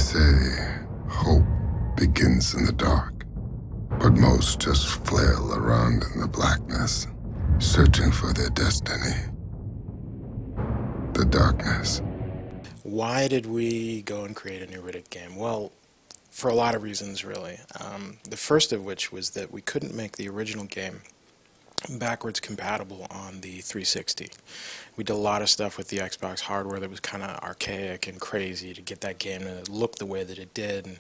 say hope begins in the dark, but most just flail around in the blackness, searching for their destiny. The darkness. Why did we go and create a new Riddick game? Well, for a lot of reasons, really. The first of which was that we couldn't make the original game backwards compatible on the 360. We did a lot of stuff with the Xbox hardware that was kind of archaic and crazy to get that game to look the way that it did, and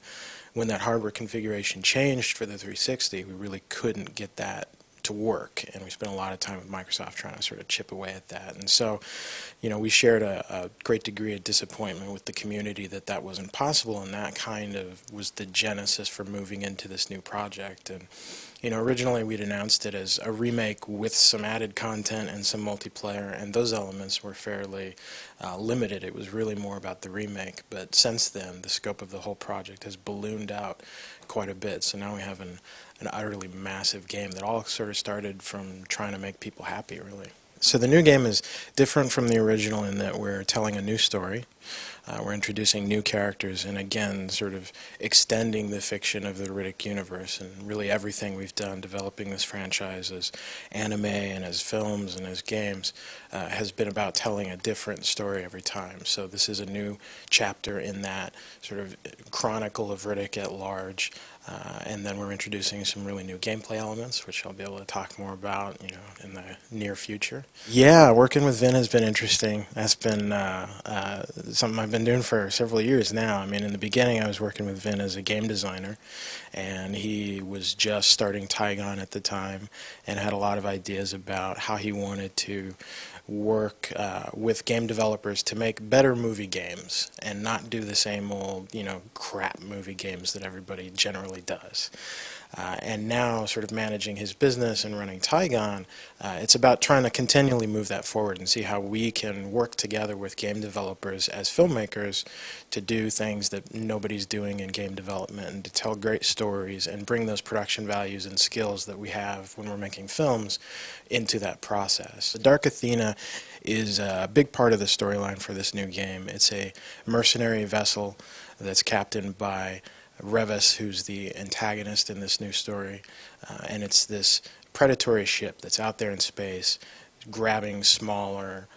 when that hardware configuration changed for the 360, we really couldn't get that to work, and we spent a lot of time with Microsoft trying to sort of chip away at that. And so, we shared a great degree of disappointment with the community that that wasn't possible, and that kind of was the genesis for moving into this new project. And originally we'd announced it as a remake with some added content and some multiplayer, and those elements were fairly limited. It was really more about the remake, but since then the scope of the whole project has ballooned out quite a bit. So now we have an utterly massive game that all sort of started from trying to make people happy, really. So the new game is different from the original in that we're telling a new story. We're introducing new characters and again sort of extending the fiction of the Riddick universe, and really everything we've done developing this franchise as anime and as films and as games has been about telling a different story every time. So this is a new chapter in that sort of Chronicle of Riddick at large. And then we're introducing some really new gameplay elements, which I'll be able to talk more about, in the near future. Yeah, working with Vin has been interesting. That's been something I've been doing for several years now. I mean, in the beginning, I was working with Vin as a game designer, and he was just starting Tigon at the time, and had a lot of ideas about how he wanted to work with game developers to make better movie games and not do the same old, crap movie games that everybody generally does. And now, sort of managing his business and running Tigon, it's about trying to continually move that forward and see how we can work together with game developers as filmmakers to do things that nobody's doing in game development, and to tell great stories and bring those production values and skills that we have when we're making films into that process. The Dark Athena is a big part of the storyline for this new game. It's a mercenary vessel that's captained by Revis, who's the antagonist in this new story, and it's this predatory ship that's out there in space, grabbing smaller,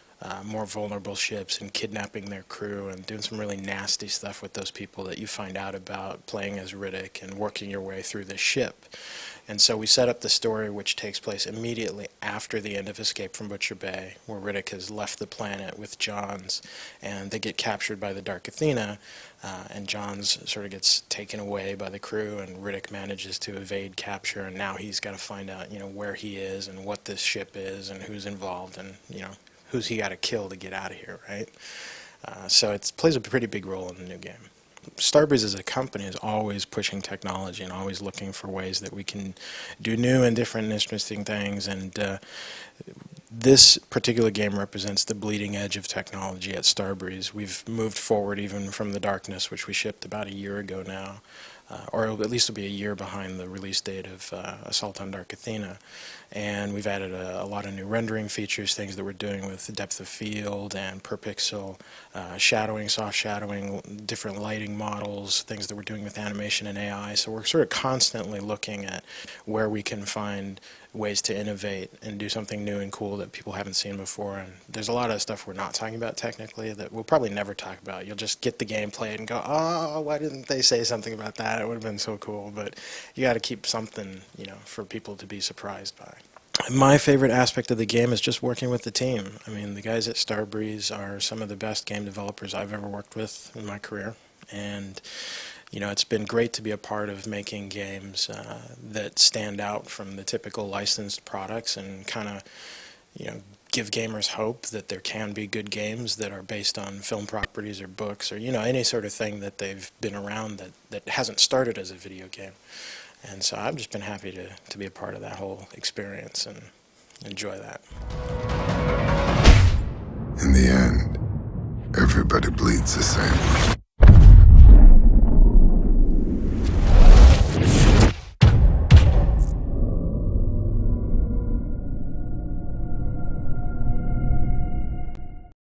more vulnerable ships and kidnapping their crew and doing some really nasty stuff with those people that you find out about playing as Riddick and working your way through the ship. And so we set up the story, which takes place immediately after the end of Escape from Butcher Bay, where Riddick has left the planet with Johns, and they get captured by the Dark Athena, and Johns sort of gets taken away by the crew, and Riddick manages to evade capture, and now he's got to find out, where he is and what this ship is and who's involved, and, who's he got to kill to get out of here, right? So it plays a pretty big role in the new game. Starbreeze as a company is always pushing technology and always looking for ways that we can do new and different and interesting things, and this particular game represents the bleeding edge of technology at Starbreeze. We've moved forward even from the Darkness, which we shipped about a year ago now, or at least it'll be a year behind the release date of Assault on Dark Athena. And we've added a lot of new rendering features, things that we're doing with depth of field and per pixel shadowing, soft shadowing, different lighting models, things that we're doing with animation and AI. So we're sort of constantly looking at where we can find ways to innovate and do something new and cool that people haven't seen before. And there's a lot of stuff we're not talking about technically that we'll probably never talk about. You'll just get the game played and go, oh, why didn't they say something about that? It would have been so cool. But you got to keep something, for people to be surprised by. My favorite aspect of the game is just working with the team. I mean, the guys at Starbreeze are some of the best game developers I've ever worked with in my career, and it's been great to be a part of making games that stand out from the typical licensed products, and kind of give gamers hope that there can be good games that are based on film properties or books or any sort of thing that they've been around that hasn't started as a video game. And so I've just been happy to be a part of that whole experience and enjoy that. In the end, everybody bleeds the same.